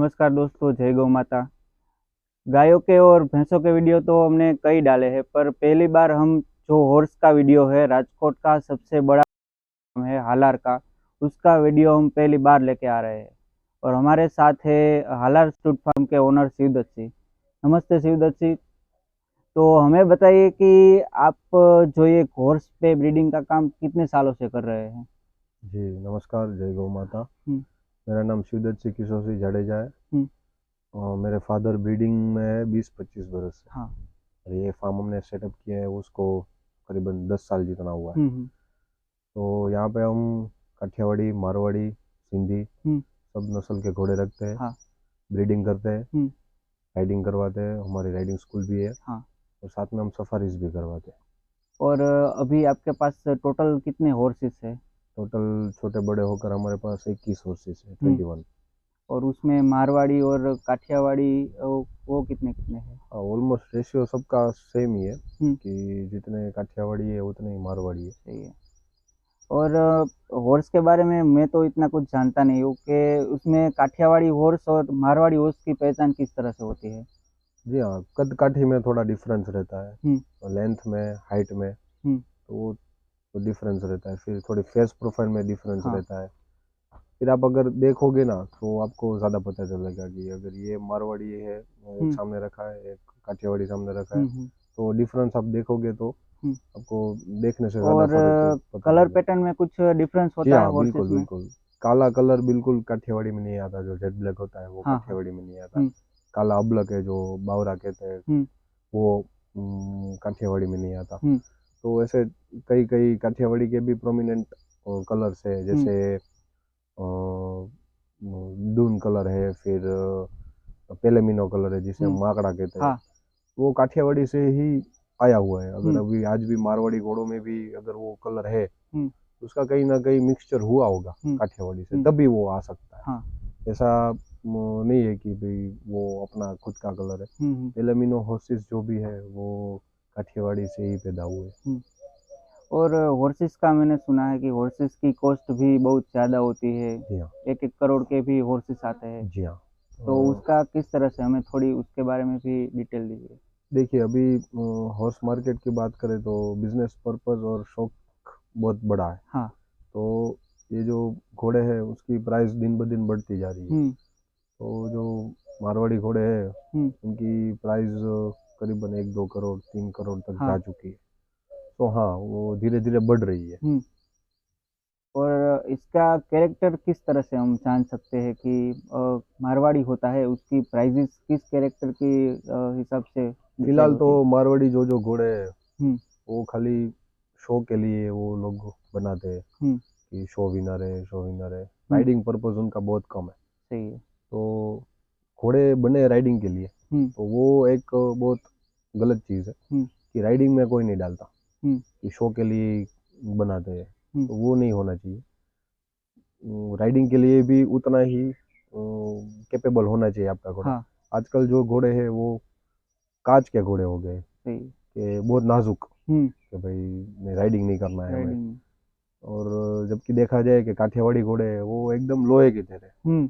नमस्कार दोस्तों, जय गौ माता। गायों के और भैंसों के वीडियो तो हमने कई डाले हैं, पर पहली बार हम जो हॉर्स का वीडियो है, राजकोट का सबसे बड़ा फार्म है हालार का, उसका वीडियो हम पहली बार लेके आ रहे हैं। और हमारे साथ है हालार स्टूड फार्म के ओनर शिवदत्त जी। नमस्ते शिवदत्त जी। तो हमें बताइए कि आप जो ये हॉर्स पे ब्रीडिंग का काम कितने सालों से कर रहे हैं? जी नमस्कार, जय गौ माता। हम्म, मेरा नाम शिवदत्त सिंह किशोर सिंह जाडेजा है हम्म, और मेरे फादर ब्रीडिंग में है 20-25 बरस से। हाँ। और ये फार्म हमने सेटअप किया है उसको करीबन 10 साल जितना हुआ है। हम्म, तो यहाँ पे हम काठियावाड़ी, मारवाड़ी, सिंधी हम्म, सब नस्ल के घोड़े रखते हैं, हाँ। ब्रीडिंग करते हैं, हम्म, राइडिंग करवाते हैं। हमारी राइडिंग स्कूल भी है हाँ। और साथ में हम सफारीज भी करवाते हैं। और अभी आपके पास टोटल कितने हॉर्सेस है? टोटल छोटे बड़े होकर हमारे पास 21 हॉर्सेस है, हम्म। 21। और उसमें मारवाड़ी और काठियावाड़ी वो कितने कितने हैं? हाँ, ऑलमोस्ट रेशियो सबका सेम ही है हम्म। कि जितने काठियावाड़ी है उतने ही मारवाड़ी है। सही है। और हॉर्स के बारे में मैं तो इतना कुछ जानता नहीं हूँ कि उसमें काठियावाड़ी हॉर्स और मारवाड़ी हॉर्स की पहचान किस तरह से होती है? जी हाँ, कद काठी में थोड़ा डिफरेंस रहता है, हम्म, लेंथ में, हाइट में। हम्म, तो वो तो डिफरेंस रहता है। फिर थोड़ी फेस प्रोफाइल में डिफरेंस हाँ। रहता है। फिर आप अगर देखोगे ना तो आपको ज़्यादा पता चलेगा कि अगर ये मारवाड़ी है, एक हम्म, सामने रखा है, एक काठियावाड़ी सामने रखा है, हम्म, तो डिफरेंस आप देखोगे तो हम्म। आपको देखने से ज़्यादा और फर्क पता कलर चलेगा। पैटर्न में कुछ डिफरेंस जी होता है हाँ, हॉर्सेस बिल्कुल में? बिल्कुल। काला कलर बिल्कुल काठियावाड़ी में नहीं आता, जो जेड ब्लैक होता है वो हाँ, हाँ। काठियावाड़ी में नहीं आता। हम्म, काला अबलक है जो बावरा कहते हैं, हम्म, वो काठियावाड़ी में नहीं आता। हम्म, तो ऐसे कई कई काठियावाड़ी के भी प्रोमिनेंट कलर्स है, हम्म, जैसे दून कलर है, फिर पेलेमिनो कलर है जिसे हम माकड़ा कहते हैं। हाँ। वो काठियावाड़ी से ही आया हुआ है। अगर हम्म, अभी आज भी मारवाड़ी घोड़ों में भी अगर वो कलर है हम्म, तो उसका कहीं ना कहीं मिक्सचर हुआ होगा हम्म, काठियावाड़ी से, हम्म, तभी वो आ सकता है। हाँ। ऐसा नहीं है कि भाई वो अपना खुद का कलर है। हम्म, पेलेमिनो हॉर्सेस जो भी है वो काठियावाड़ी से ही पैदा हुए। हम्म। और हॉर्सेस का मैंने सुना है कि हॉर्सेस की कॉस्ट भी बहुत ज़्यादा होती है। जी हाँ। 1-1 करोड़ के भी हॉर्सेस आते हैं। जी हाँ। तो उसका किस तरह से, हमें थोड़ी उसके बारे में भी डिटेल दीजिए। देखिए, अभी हॉर्स मार्केट की बात करें तो बिजनेस पर्पस और शौक बहुत बड़ा है। हाँ। तो ये जो घोड़े हैं उसकी प्राइस दिन ब दिन बढ़ती जा रही है। हम्म, तो जो मारवाड़ी घोड़े हैं हम्म, उनकी प्राइस करीबन 1-2 करोड़ 3 करोड़ तक जा हाँ। चुकी है। तो हाँ, वो धीरे धीरे बढ़ रही है। हम्म। और इसका कैरेक्टर किस तरह से हम जान सकते हैं कि मारवाड़ी होता है, उसकी प्राइजेस किस कैरेक्टर के हिसाब से डिसाइड फिलहाल तो होती है? मारवाड़ी जो जो घोड़े हैं हम्म, वो खाली शो के लिए वो लोग बनाते हैं हम्म, कि शो विनर है, शो विनर है। हम्म। राइडिंग पर्पस उनका बहुत कम है। सही है। तो घोड़े बने राइडिंग के लिए, हम्म, तो वो एक बहुत गलत चीज़ है हम्म, कि राइडिंग में कोई नहीं डालता, हम्म, कि शो के लिए बनाते हैं। हम्म, तो वो नहीं होना चाहिए। राइडिंग के लिए भी उतना ही कैपेबल होना चाहिए आपका घोड़ा। हाँ। आजकल जो घोड़े हैं वो कांच के घोड़े हो गए, सही है। कि बहुत नाजुक, हम्म। कि भाई नहीं राइडिंग नहीं करना है हमें। राइडिंग। और जबकि देखा जाए कि काठियावाड़ी घोड़े हैं वो एकदम लोहे की तरह, हम्म,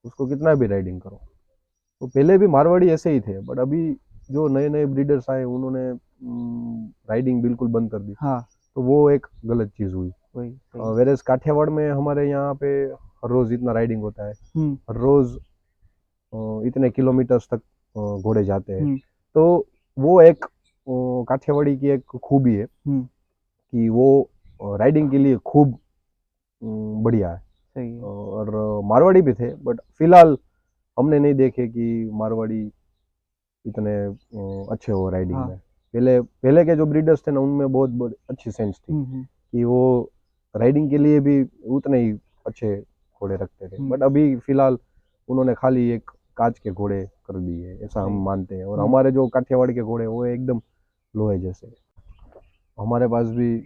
उसको कितना भी राइडिंग करो। तो पहले भी मारवाड़ी ऐसे ही थे, बट अभी जो नए नए ब्रीडर्स आए उन्होंने राइडिंग बिल्कुल बंद कर दी। हाँ। तो वो एक गलत चीज़ हुई। वही सही। वेरेस काठियावाड़ में हमारे यहाँ पे हर रोज़ इतना राइडिंग होता है, हम्म, हर रोज़ इतने किलोमीटर्स तक घोड़े जाते हैं। हम्म, तो वो एक काठियावाड़ी की एक खूबी है हम्म। कि वो राइडिंग के लिए खूब बढ़िया है। सही है। और मारवाड़ी भी थे, बट फिलहाल हमने नहीं देखे कि मारवाड़ी इतने अच्छे हो राइडिंग हाँ। में। पहले पहले के जो ब्रीडर्स थे ना उनमें बहुत बहुत अच्छी सेंस थी हम्म, कि वो राइडिंग के लिए भी उतने ही अच्छे घोड़े रखते थे। हम्म। बट अभी फिलहाल उन्होंने खाली एक कांच के घोड़े कर दिए, ऐसा सही। हम मानते हैं। और हम्म, हमारे जो काठियावाड़ के घोड़े वो एकदम लोहे जैसे। हमारे पास भी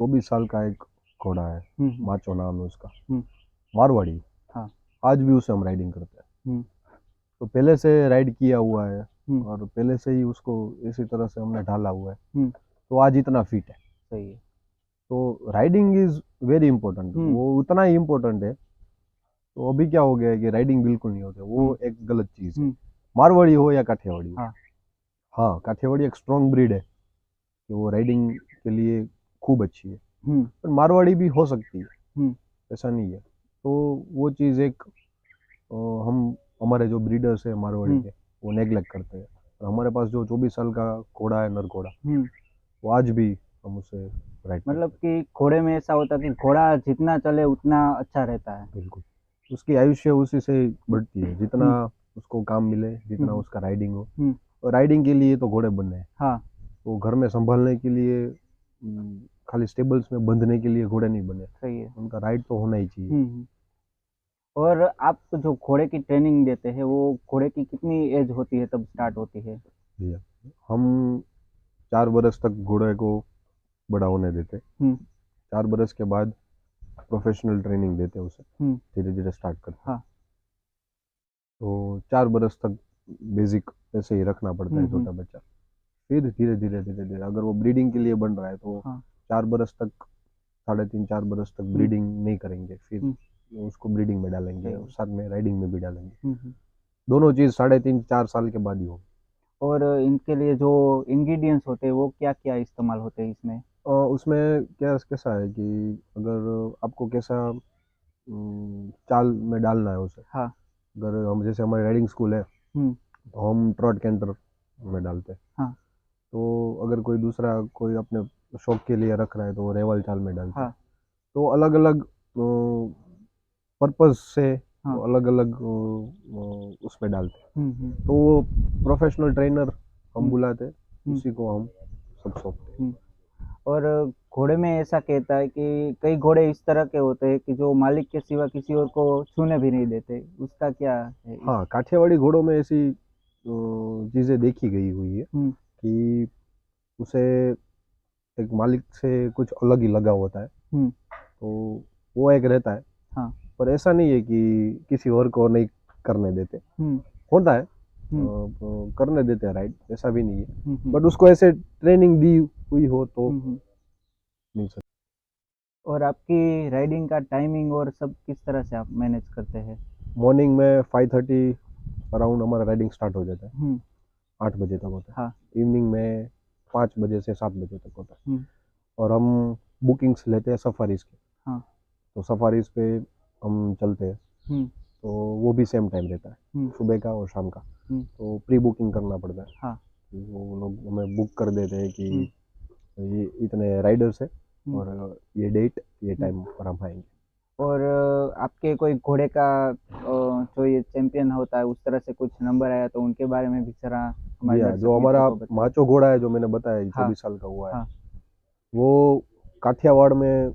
24 साल का एक घोड़ा है, हम्म, माचो नाम है उसका, हम्म। मारवाड़ी। हाँ। आज भी उसे हम राइडिंग करते हैं। हम्म, तो पहले से राइड किया हुआ है हम्म, और पहले से ही उसको इसी तरह से हमने ढाला हुआ है, हम्म। तो आज इतना फिट है। सही है। तो राइडिंग इज वेरी इंपॉर्टेंट, हम्म, वो उतना ही इम्पोर्टेंट है तो अभी क्या हो गया है कि राइडिंग बिल्कुल नहीं होते, वो हम्म। एक गलत चीज है। हम्म। मारवाड़ी हो या काठियावाड़ी हो, हाँ। हाँ काठियावाड़ी एक स्ट्रॉन्ग ब्रीड है कि वो राइडिंग के लिए खूब अच्छी है, हम्म। पर मारवाड़ी भी हो सकती है, हम्म। ऐसा नहीं है। तो वो चीज़ एक हम हमारे जो ब्रीडर्स है मारवाड़ी हम्म। के, वो नेग्लेक्ट करते हैं। और हमारे पास जो 24 साल का घोड़ा है, नर घोड़ा, हम्म। वो आज भी हम उसे राइड मतलब करते हैं। कि घोड़े में ऐसा होता है कि घोड़ा जितना चले उतना अच्छा रहता है। बिल्कुल, उसकी आयुष्य उसी से बढ़ती है, जितना हम्म। उसको काम मिले, जितना हम्म। उसका राइडिंग हो। हम्म। और राइडिंग के लिए तो घोड़े बनने हैं, हाँ। वो घर में संभालने के लिए खाली स्टेबल्स में बंधने के लिए घोड़े नहीं बने, सही है। उनका राइड तो होना ही चाहिए। और आप जो घोड़े की ट्रेनिंग देते हैं वो घोड़े की कितनी एज होती है तब स्टार्ट होती है? भैया, हम 4 बरस तक घोड़े को बड़ा होने देते, हम्म। 4 बरस के बाद प्रोफेशनल ट्रेनिंग देते हैं उसे, हम्म। धीरे धीरे स्टार्ट करते हैं। हाँ। तो 4 बरस तक बेसिक ऐसे ही रखना पड़ता है हम्म। छोटा बच्चा, फिर धीरे धीरे धीरे धीरे अगर वो ब्रीडिंग के लिए बन रहा है तो हाँ। 4 बरस तक, 3.5 4 बरस तक हम्म। ब्रीडिंग नहीं करेंगे, फिर हम्म। उसको ब्रीडिंग में डालेंगे सही और है। साथ में राइडिंग में भी डालेंगे। हम्म। दोनों चीज़ 3.5 4 साल के बाद ही हो। और इनके लिए जो इंग्रेडिएंट्स होते हैं वो क्या क्या इस्तेमाल होते हैं इसमें? उसमें क्या कैसा है कि अगर आपको कैसा चाल में डालना है उसे, हाँ। अगर हम जैसे हमारे राइडिंग स्कूल है हम्म। तो हम ट्रॉट कैंटर में डालते हैं। हाँ। तो अगर कोई दूसरा कोई अपने शौक के लिए रख रहा है तो वो रेवल चाल में डालते हैं। हाँ। तो अलग अलग पर्पस से हाँ। अलग अलग उसमें डालते हैं। हम्म। तो वो प्रोफेशनल ट्रेनर हम हम्म। बुलाते हैं, हम्म। उसी को हम सब सौंपते हैं। हम्म। और घोड़े में ऐसा कहता है कि कई घोड़े इस तरह के होते हैं कि जो मालिक के सिवा किसी और को छूने भी नहीं देते, उसका क्या है इस? हाँ, काठियावाड़ी घोड़ों में ऐसी चीज़ें देखी गई हुई है हम्म। कि उसे एक मालिक से कुछ अलग ही लगाव होता है, हम्म। तो वो एक रहता है। हाँ। पर ऐसा नहीं है कि किसी और को नहीं करने देते, हम्म। होता है हम्म। करने देते हैं राइड, ऐसा भी नहीं है। हम्म। बट उसको ऐसे ट्रेनिंग दी हुई हो तो हम्म। मिल सकती। और आपकी राइडिंग का टाइमिंग और सब किस तरह से आप मैनेज करते हैं? मॉर्निंग में 5:30 अराउंड हमारा राइडिंग स्टार्ट हो जाता है, हम्म। 8 बजे तक होता हाँ। है। इवनिंग में 5 बजे से 7 बजे तक होता है। हम्म। और हम बुकिंग्स लेते हैं सफारीज की, हाँ। तो सफारीज पे हम चलते हैं, हम्म। तो वो भी सेम टाइम रहता है, हम्म। सुबह का और शाम का। हम्म। तो प्री बुकिंग करना पड़ता है, हाँ। कि वो लोग हमें बुक कर देते हैं कि हम्म। ये इतने राइडर्स है हम्म। और ये डेट ये हम्म। टाइम पर हम आएंगे। और आपके कोई घोड़े का जो ये चैंपियन होता है उस तरह से कुछ नंबर आया तो उनके बारे में भी जरा जी हमारे हाँ, दर्शक जो मित्रों हमारा को बताइए। माचो घोड़ा है, जो मैंने बताया हाँ। 24 साल का हुआ है, हाँ। वो काठियावाड़ में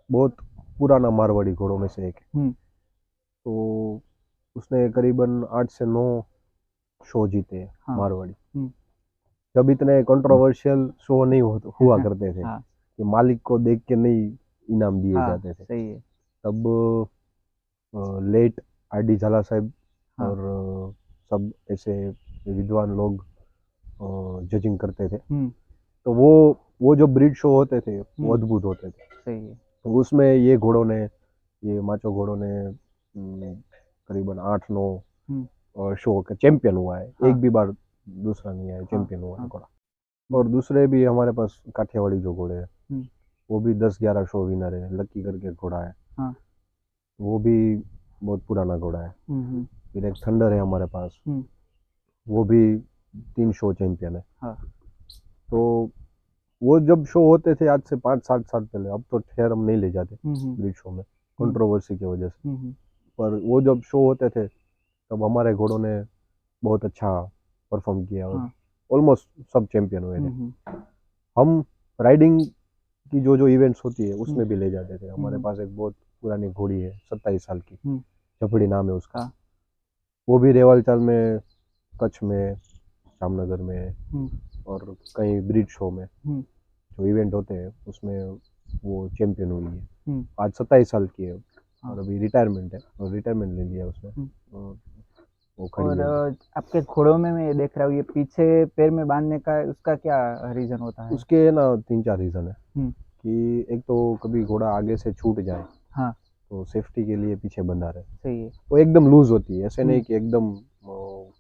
बहुत पुराना मारवाड़ी घोड़ों में से एक है। हम्म। तो उसने करीबन 8 से 9 शो जीते हैं हाँ। मारवाड़ी। हम्म। जब इतने कंट्रोवर्शियल शो नहीं हुआ करते थे, हाँ। कि मालिक को देख के नहीं इनाम दिए हाँ। जाते थे, सही है। तब लेट आर डी झाला साहब हाँ। और सब ऐसे विद्वान लोग जजिंग करते थे। हम्म। तो वो जो ब्रीड शो होते थे वो हम्म। अद्भुत होते थे। सही है। तो उसमें ये घोड़ों ने, ये माचो घोड़ों ने करीबन 8 9 हम्म। और शो का चैंपियन हुआ है, हाँ। एक भी बार दूसरा नहीं आया, हाँ। चैंपियन हुआ है हाँ। घोड़ा। हम्म। और दूसरे भी हमारे पास काठियावाड़ी जो घोड़े हैं, हम्म। वो भी 10 11 शो विनर है। लक्की करके घोड़ा है, हाँ। वो भी बहुत पुराना घोड़ा है। हम्म। फिर एक थंडर है हमारे पास, हम्म। वो भी 3 शो चैंपियन है। हाँ। तो वो जब शो होते थे आज से 5 7 साल पहले, अब तो खैर हम नहीं ले जाते हम्म। ब्रिज शो में, हम्म। कंट्रोवर्सी की वजह से। हम्म। पर वो जब शो होते थे तब हमारे घोड़ों ने बहुत अच्छा परफॉर्म किया और हाँ। ऑलमोस्ट सब चैंपियन हुए थे। हम्म। हम राइडिंग की जो जो इवेंट्स होती है हम्म। उसमें भी ले जाते थे। हमारे हम्म। पास एक बहुत पुरानी घोड़ी है, 27 साल की, हम्म। चपड़ी नाम है उसका। हाँ। वो भी रेवाल चाल में, कच्छ में, जामनगर में हम्म। और कई ब्रिज शो में हम्म। जो इवेंट होते हैं उसमें वो चैंपियन हुई है। हम्म। आज 27 साल की है हाँ। और अभी रिटायरमेंट है, और रिटायरमेंट ले लिया उसने। हम्म। और वो खड़ी और है अभी। आपके घोड़ों में मैं ये देख रहा हूँ ये पीछे पैर में बांधने का उसका क्या रीजन होता है? उसके ना 3 4 रीज़न है। हम्म। कि एक तो कभी घोड़ा आगे से छूट जाए हाँ। तो सेफ्टी के लिए पीछे बंधा रहे। सही है। वो एकदम लूज होती है, ऐसे नहीं हम्म। कि एकदम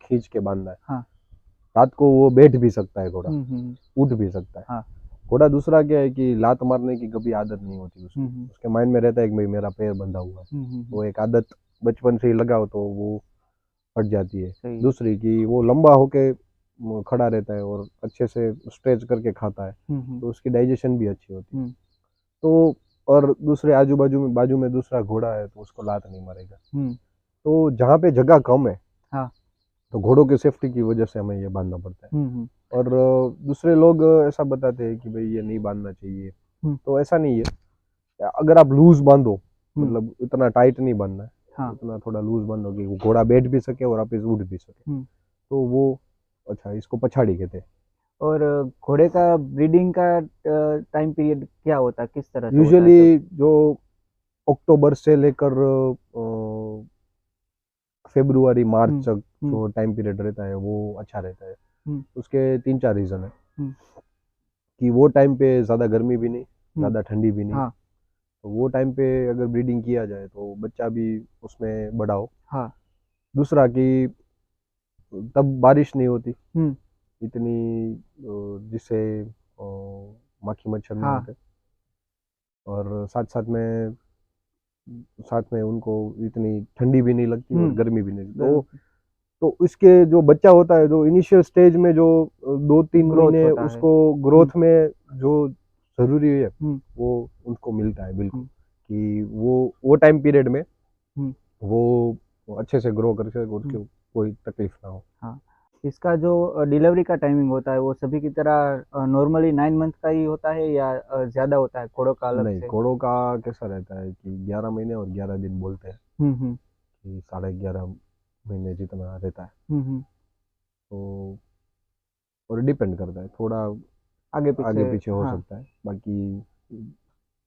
खींच के बांधना है। हाँ। रात को वो बैठ भी सकता है घोड़ा, हम्म। उठ भी सकता है। हाँ। घोड़ा दूसरा क्या है कि लात मारने की कभी आदत नहीं होती उसको। हम्म। उसके माइंड में रहता है कि भाई मेरा पैर बंधा हुआ है। वो एक आदत बचपन से ही लगाओ तो वो हट जाती है। सही है। दूसरी कि वो लंबा होके खड़ा रहता है और अच्छे से स्ट्रेच करके खाता है, तो उसकी डाइजेशन भी अच्छी होती है। तो और दूसरे आजू बाजू में दूसरा घोड़ा है तो उसको लात नहीं मारेगा। तो जहाँ पे जगह कम है, हाँ। तो घोड़ों की सेफ्टी की वजह से हमें ये बांधना पड़ता है। और दूसरे लोग ऐसा बताते हैं कि भाई ये नहीं बांधना चाहिए, तो ऐसा नहीं है। अगर आप लूज बांधो, मतलब इतना टाइट नहीं बांधना है, हाँ। इतना थोड़ा लूज बांधो कि वो घोड़ा बैठ भी सके और आप इस उठ भी सके, तो वो अच्छा, इसको पछाड़ी कहते हैं। और घोड़े का ब्रीडिंग का टाइम पीरियड क्या होता है, किस तरह से होता है सब? यूजुअली जो अक्टूबर से लेकर फेब्रुआरी मार्च तक जो टाइम पीरियड रहता है वो अच्छा रहता है। उसके 3-4 रीजन है कि वो टाइम पे ज़्यादा गर्मी भी नहीं, ज़्यादा ठंडी भी नहीं। हाँ। तो वो टाइम पे अगर ब्रीडिंग किया जाए तो बच्चा भी उसमें बड़ा हो। हाँ। दूसरा कि तब बारिश नहीं होती इतनी, जिससे माखी मच्छर नहीं हाँ। होते, और साथ में उनको इतनी ठंडी भी नहीं लगती और गर्मी भी नहीं लगती। तो इसके जो बच्चा होता है, जो इनिशियल स्टेज में जो 2-3 ग्रोथ महीने होता है। उसको ग्रोथ में जो जरूरी है वो उनको मिलता है बिल्कुल, कि वो टाइम पीरियड में वो अच्छे से ग्रो करके उसको कोई तकलीफ ना हो। हाँ। इसका जो डिलीवरी का टाइमिंग होता है वो सभी की तरह नॉर्मली 9 मंथ का ही होता है या ज़्यादा होता है घोड़ों का अलग नहीं, से? घोड़ों का कैसा रहता है कि 11 महीने और 11 दिन बोलते हैं, कि 11.5 महीने जितना रहता है। तो और डिपेंड करता है, थोड़ा आगे आगे पीछे। पीछे हो हाँ। सकता है, बाकी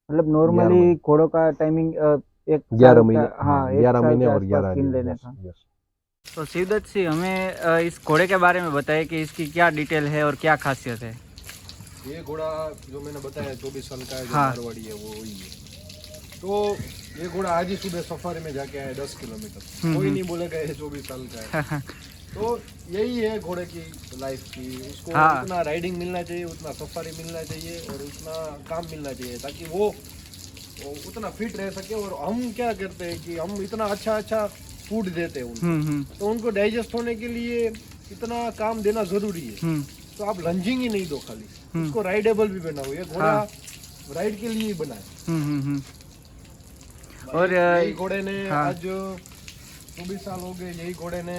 मतलब 11 नॉर्मली महीने घोड़ों का टाइमिंग 1 11 साल का, महीने हाँ, हाँ, 1 11 साल महीने के और आसपास 11 गिन दिन। लेने यस, का। यस। तो शिवदत्त सिंह, हमें इस घोड़े के बारे में बताइए कि इसकी क्या डिटेल है और क्या खासियत है? ये घोड़ा जो मैंने बताया 24 साल का है, जो हाँ। मारवाड़ी है, वो वही है। तो ये घोड़ा आज ही सुबह सफारी में जाके आया 10 किलोमीटर। कोई नहीं बोलेगा ये 24 साल का है। तो यही है घोड़े की लाइफ की, उसको हाँ। उतना राइडिंग मिलना चाहिए, उतना सफारी मिलना चाहिए और उतना काम मिलना चाहिए, ताकि वो उतना फिट रह सके। और हम क्या करते हैं कि हम इतना अच्छा फूड देते हैं उनको, तो उनको डाइजेस्ट होने के लिए इतना काम देना जरूरी है। तो आप लंजिंग ही नहीं दो खाली, उसको राइडेबल भी बनाओ। ये घोड़ा राइड के लिए ही बना है। और यही घोड़े ने हाँ। आज 24 साल हो गए, यही घोड़े ने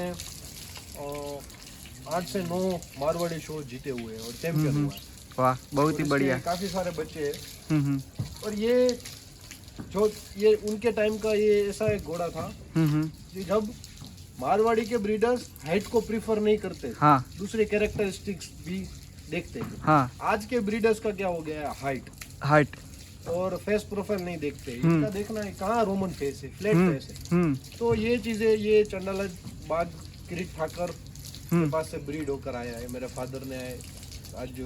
8 से 9 मारवाड़ी शो जीते हुए हैं और चैंपियन हुआ है। वाह, बहुत और ही इसके बढ़िया। काफी सारे बच्चे हैं। और ये उनके टाइम का ये ऐसा एक घोड़ा था कि जब मारवाड़ी के ब्रीडर्स हाइट को प्रीफर नहीं करते, हाँ। दूसरे कैरेक्टरिस्टिक्स भी देखते थे। हाँ। आज के ब्रीडर्स का क्या हो गया है, हाइट और फेस प्रोफाइल नहीं देखते। इसका देखना है कहाँ रोमन फेस है, फ्लैट फेस है। तो ये चीजें, ये चंडाला बाग किरीट ठाकर के पास से ब्रीड होकर आया है। मेरे फादर ने आज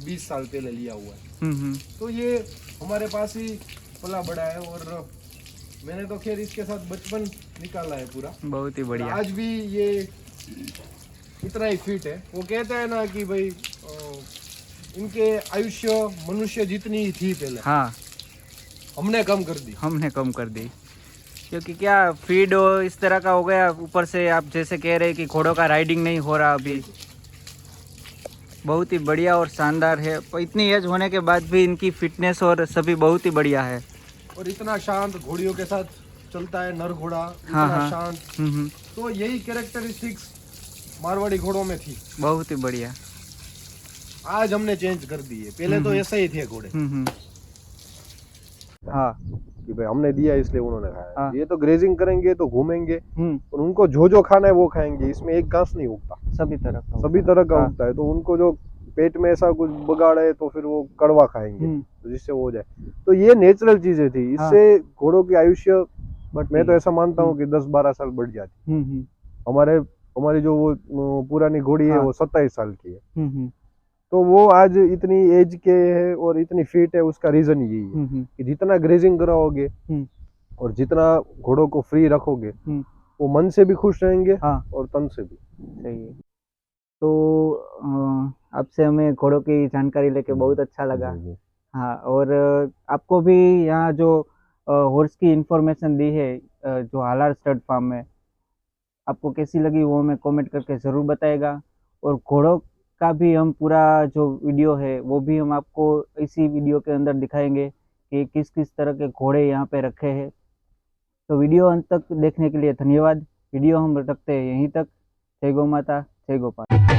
20 साल पहले लिया हुआ है। तो ये हमारे पास ही पला बड़ा है और मैंने तो खैर इसके साथ बचपन निकाला है पूरा। बहुत ही बढ़िया। आज भी ये इतना ही फिट है। वो कहते हैं ना कि भाई इनके आयुष्य मनुष्य जितनी ही थी पहले, हाँ, हमने कम कर दी। क्योंकि क्या फीड इस तरह का हो गया, ऊपर से आप जैसे कह रहे हैं कि घोड़ों का राइडिंग नहीं हो रहा अभी। बहुत ही बढ़िया और शानदार है। पर इतनी एज होने के बाद भी इनकी फिटनेस और सभी बहुत ही बढ़िया है। और इतना शांत घोड़ियों के साथ चलता है, नर घोड़ा इतना शांत। तो यही कैरेक्टरिस्टिक्स मारवाड़ी घोड़ों में थी। बहुत ही बढ़िया। आज हमने चेंज कर दी है, पहले तो ऐसे ही थे घोड़े। हाँ। कि भाई हमने दिया इसलिए उन्होंने खाया। हाँ। ये तो ग्रेजिंग करेंगे तो घूमेंगे और उनको जो खाना है वो खाएंगे। इसमें एक घास नहीं उगता, सभी तरह का उगता है। तो उनको जो पेट में ऐसा कुछ बगाड़ है तो फिर वो कड़वा खाएंगे, तो जिससे वो हो जाए। तो ये नेचुरल चीजें थी। इससे घोड़ों की आयुष्य, मैं तो ऐसा मानता हूँ कि 10-12 साल बढ़ जाती। हमारी जो वो पुरानी घोड़ी है वो 27 साल की है। तो वो आज इतनी एज के है और इतनी फिट है, उसका रीजन यही है कि जितना ग्रेजिंग कराओगे और जितना घोड़ों को फ्री रखोगे वो मन से भी खुश रहेंगे और तन से भी। सही है। तो आपसे हमें घोड़ों की जानकारी लेके बहुत अच्छा लगा। हाँ, और आपको भी यहाँ जो हॉर्स की इंफॉर्मेशन दी है जो हालार स्टड फार्म में, आपको कैसी लगी वो हमें कमेंट करके ज़रूर बताएगा। और घोड़ों का भी हम पूरा जो वीडियो है वो भी हम आपको इसी वीडियो के अंदर दिखाएंगे कि किस किस तरह के घोड़े यहाँ पे रखे हैं। तो वीडियो अंत तक देखने के लिए धन्यवाद। वीडियो हम रखते हैं यहीं तक। जय गौ माता, जय गोपाल।